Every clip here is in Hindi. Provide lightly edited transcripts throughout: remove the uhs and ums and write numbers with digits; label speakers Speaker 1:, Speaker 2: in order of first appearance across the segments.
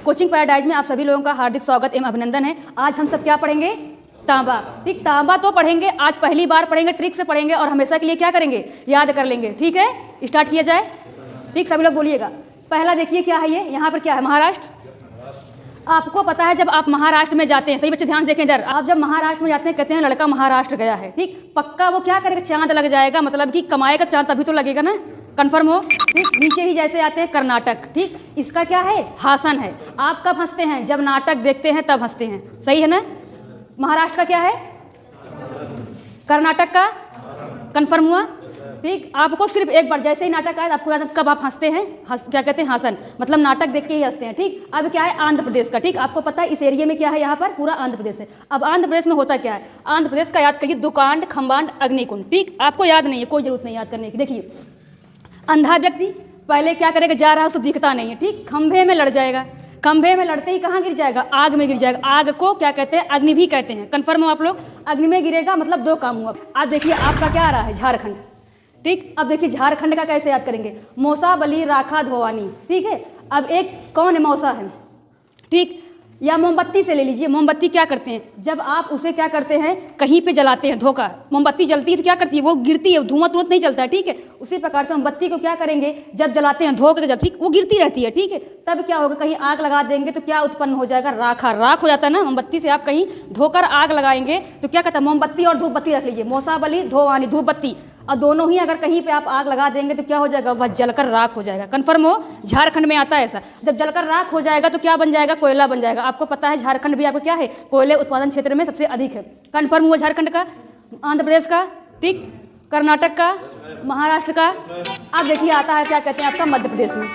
Speaker 1: कोचिंग पैराडाइज में आप सभी लोगों का हार्दिक स्वागत एवं अभिनंदन है। आज हम सब क्या पढ़ेंगे? तांबा। ठीक, तांबा तो पढ़ेंगे, आज पहली बार पढ़ेंगे, ट्रिक से पढ़ेंगे और हमेशा के लिए क्या करेंगे? याद कर लेंगे। ठीक है, स्टार्ट किया जाए। ठीक, सभी लोग बोलिएगा। पहला देखिए क्या है, ये यहाँ पर क्या है? महाराष्ट्र। आपको पता है जब आप महाराष्ट्र में जाते हैं, सही बच्चे ध्यान देखें इधर, आप जब महाराष्ट्र में जाते हैं कहते हैं लड़का महाराष्ट्र गया है। ठीक, पक्का वो क्या करेगा? चांद लग जाएगा, मतलब कि कमाएगा चांद तभी तो लगेगा ना, कन्फर्म हो। ठीक, नीचे ही जैसे आते हैं कर्नाटक। ठीक, इसका क्या है? हासन है। आप कब हंसते हैं? जब नाटक देखते हैं तब हंसते हैं, सही है ना? महाराष्ट्र का क्या है? कर्नाटक का कन्फर्म हुआ। ठीक, आपको सिर्फ एक बार जैसे ही नाटक आए आपको याद कब आप हंसते हैं? क्या कहते हैं? हासन, मतलब नाटक देख के ही हंसते हैं। ठीक, अब क्या है? आंध्र प्रदेश का। ठीक, आपको पता है इस एरिया में क्या है? यहाँ पर पूरा आंध्र प्रदेश है। अब आंध्र प्रदेश में होता क्या है? आंध्र प्रदेश का याद करिए, दुकांड, खम्बांड, अग्निकुंड। ठीक, आपको याद नहीं है, कोई जरूरत नहीं याद करने की। देखिए, अंधा व्यक्ति पहले क्या करेगा? जा रहा है, उसको दिखता नहीं है। ठीक, खंभे में लड़ जाएगा, खंभे में लड़ते ही कहाँ गिर जाएगा? आग में गिर जाएगा। आग को क्या कहते हैं? अग्नि भी कहते हैं। कन्फर्म हो आप लोग? अग्नि में गिरेगा मतलब दो काम हुआ। अब देखिए आपका क्या आ रहा है? झारखंड। ठीक, अब देखिए झारखंड का कैसे याद करेंगे? मौसा, बली, राखा, धोवानी। ठीक है, अब एक कौन है? मौसा है। ठीक, या मोमबत्ती से ले लीजिए। मोमबत्ती क्या करते हैं? जब आप उसे क्या करते हैं? कहीं पे जलाते हैं, धोखा, मोमबत्ती जलती है तो क्या करती है? वो गिरती है, धुआं तुरंत नहीं चलता है। ठीक है, उसी प्रकार से मोमबत्ती को क्या करेंगे? जब जलाते हैं धो के, ठीक, वो गिरती रहती है। ठीक है, तब क्या होगा? कहीं आग लगा देंगे तो क्या उत्पन्न हो जाएगा? राखा। राख हो जाता है ना। मोमबत्ती से आप कहीं धोकर आग लगाएंगे तो क्या कहता है? मोमबत्ती और धूप बत्ती रख लीजिए। मौसा, बली, धोवानी, धूप बत्ती, और दोनों ही अगर कहीं पे आप आग लगा देंगे तो क्या हो जाएगा? वह जलकर राख हो जाएगा। कन्फर्म हो? झारखंड में आता है ऐसा। जब जलकर राख हो जाएगा तो क्या बन जाएगा? कोयला बन जाएगा। आपको पता है झारखंड भी आपका क्या है? कोयले उत्पादन क्षेत्र में सबसे अधिक है। कन्फर्म हुआ? झारखंड का, आंध्र प्रदेश का, ठीक, कर्नाटक का, महाराष्ट्र का। अब देखिए आता है क्या कहते हैं आपका? मध्य प्रदेश में।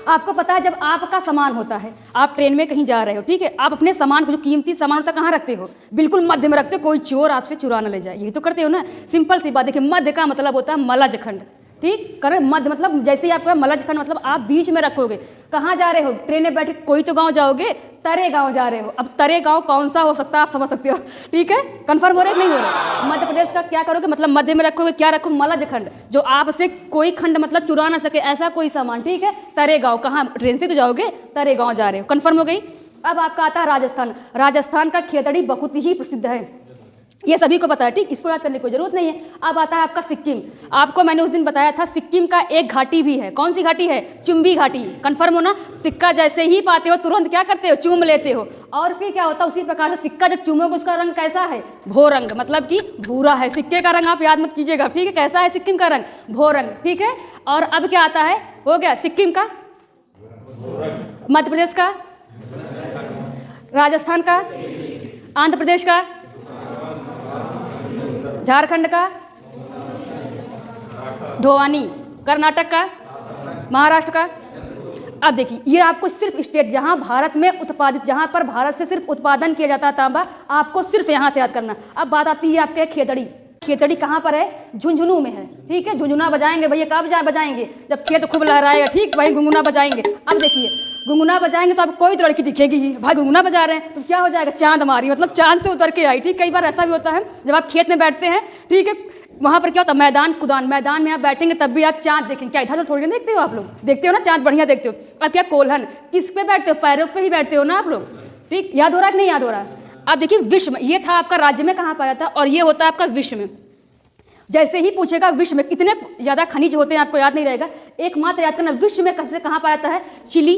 Speaker 1: आपको पता है जब आपका सामान होता है, आप ट्रेन में कहीं जा रहे हो, ठीक है, आप अपने सामान को, जो कीमती सामान होता है, कहाँ रखते हो? बिल्कुल मध्य में रखते हो, कोई चोर आपसे चुरा न ले जाए। यही तो करते हो ना। सिंपल सी बात। देखिए, मध्य का मतलब होता है मलज खंड। ठीक, करें मध्य मतलब जैसे ही आपका मलज खंड मतलब आप बीच में रखोगे। कहाँ जा रहे हो? ट्रेन में बैठे कोई तो गांव जाओगे, तरे गांव जा रहे हो। अब तरे गांव कौन सा हो सकता है आप समझ सकते हो। ठीक है, कन्फर्म हो रहा है कि नहीं हो रहा? मध्य प्रदेश का क्या करोगे? मतलब मध्य में रखोगे। क्या रखो? मलज खंड, जो आपसे कोई खंड मतलब चुरा ना सके, ऐसा कोई सामान। ठीक है, तरे गांव, कहाँ? ट्रेन से तो जाओगे, तरे गांव जा रहे हो। कन्फर्म हो गई? अब आपका आता है राजस्थान। राजस्थान का खेतड़ी बहुत ही प्रसिद्ध है, ये सभी को पता है। ठीक, इसको याद करने की कोई जरूरत नहीं है। अब आता है आपका सिक्किम। आपको मैंने उस दिन बताया था सिक्किम का एक घाटी भी है। कौन सी घाटी है? चुंबी घाटी। कन्फर्म हो ना? सिक्का जैसे ही पाते हो तुरंत क्या करते हो? चूम लेते हो। और फिर क्या होता है? उसी प्रकार से सिक्का जब चूमोगे उसका रंग कैसा है? भो रंग, मतलब कि भूरा है। सिक्के का रंग आप याद मत कीजिएगा। ठीक है, कैसा है सिक्किम का रंग? भो रंग। ठीक है, और अब क्या आता है? हो गया सिक्किम का, मध्य प्रदेश का, राजस्थान का, आंध्र प्रदेश का, झारखंड का, धोवानी, कर्नाटक का, महाराष्ट्र का। अब देखिए, ये आपको सिर्फ स्टेट जहां भारत में उत्पादित, जहां पर भारत से सिर्फ उत्पादन किया जाता है तांबा, आपको सिर्फ यहां से याद करना। अब बात आती है आपके खेतड़ी। खेतड़ी कहाँ पर है? झुंझुनू में है। ठीक है, झुंझुना बजाएंगे भैया। कब बजाएंगे? जब खेत खूब लहराएगा। ठीक, वही गुनगुना बजाएंगे। अब देखिए, गुनगुना बजाएंगे तो आपको कोई तो लड़की दिखेगी ही, भाई गुनगुना बजा रहे हैं, तो क्या हो जाएगा? चांद मारी, मतलब चांद से उतर के आई। ठीक, कई बार ऐसा भी होता है जब आप खेत में बैठते हैं, ठीक है, वहाँ पर क्या होता है? मैदान कुदान, मैदान में आप बैठेंगे तब भी आप चांद देखेंगे। क्या इधर थोड़ी ना देखते हो आप लोग? देखते हो ना चांद, बढ़िया देखते हो। अब क्या कोल्हन, किस पे बैठते हो? पैरों पे ही बैठते हो ना आप लोग। ठीक, याद हो रहा है कि नहीं याद हो रहा है? अब देखिए, विश्व में, ये था आपका राज्य में कहाँ पाया था, और ये होता है आपका विश्व में। जैसे ही पूछेगा विश्व में कितने ज़्यादा खनिज होते हैं, आपको याद नहीं रहेगा। एकमात्र याद करना, विश्व में कैसे कहाँ पाया जाता है? चिली,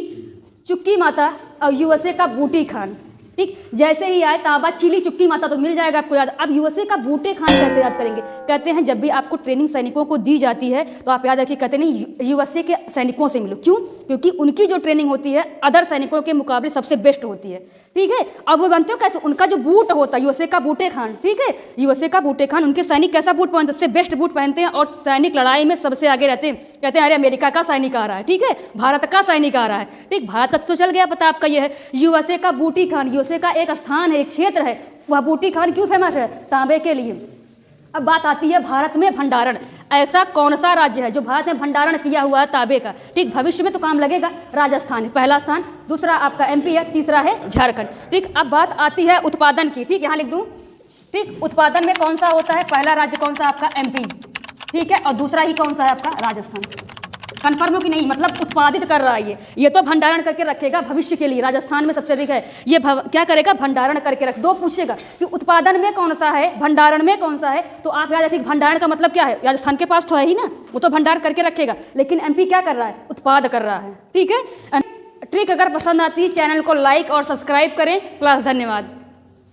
Speaker 1: चुक्की माता और यूएसए का बूटी खान। ठीक, जैसे ही आए तांबा, चिली, चुक्की माता तो मिल जाएगा आपको याद। अब यूएसए का बूटे खान कैसे याद करेंगे? कहते हैं जब भी आपको ट्रेनिंग सैनिकों को दी जाती है तो आप याद रखिए, कहते नहीं यूएसए के सैनिकों से मिलो। क्यों? क्योंकि उनकी जो ट्रेनिंग होती है अदर सैनिकों के मुकाबले सबसे बेस्ट होती है। ठीक है, अब वो बनते हो कैसे? उनका जो बूट होता है यूएसए का बूटे खान। ठीक है, यूएसए का बूटे खान, उनके सैनिक कैसा बूट पहनते? सबसे बेस्ट बूट पहनते हैं, और सैनिक लड़ाई में सबसे आगे रहते हैं। कहते हैं अरे अमेरिका का सैनिक आ रहा है, ठीक है, भारत का सैनिक आ रहा है। ठीक, भारत का तो चल गया पता आपका, ये है यूएसए का बूटी खान। यूएसए का एक स्थान है, एक क्षेत्र है, वह बूटी खान क्यों फेमस है? तांबे के लिए। अब बात आती है भारत में भंडारण। ऐसा कौन सा राज्य है जो भारत में भंडारण किया हुआ है तांबे का? ठीक, भविष्य में तो काम लगेगा। राजस्थान है पहला स्थान, दूसरा आपका एमपी है, तीसरा है झारखंड। ठीक, अब बात आती है उत्पादन की। ठीक, यहाँ लिख दूं। ठीक, उत्पादन में कौन सा होता है? पहला राज्य कौन सा आपका? एमपी। ठीक है, और दूसरा ही कौन सा है आपका? राजस्थान। कन्फर्म हो कि नहीं, मतलब उत्पादित कर रहा है ये तो भंडारण करके रखेगा भविष्य के लिए। राजस्थान में सबसे अधिक है ये क्या करेगा, भंडारण करके रख। 2 पूछेगा कि उत्पादन में कौन सा है, भंडारण में कौन सा है, तो आप याद रखिए भंडारण का मतलब क्या है, राजस्थान के पास तो है ही ना, वो तो भंडार करके रखेगा, लेकिन एमपी क्या कर रहा है, उत्पाद कर रहा है। ठीक है, ट्रिक अगर पसंद आती है चैनल को लाइक और सब्सक्राइब करें। क्लास धन्यवाद।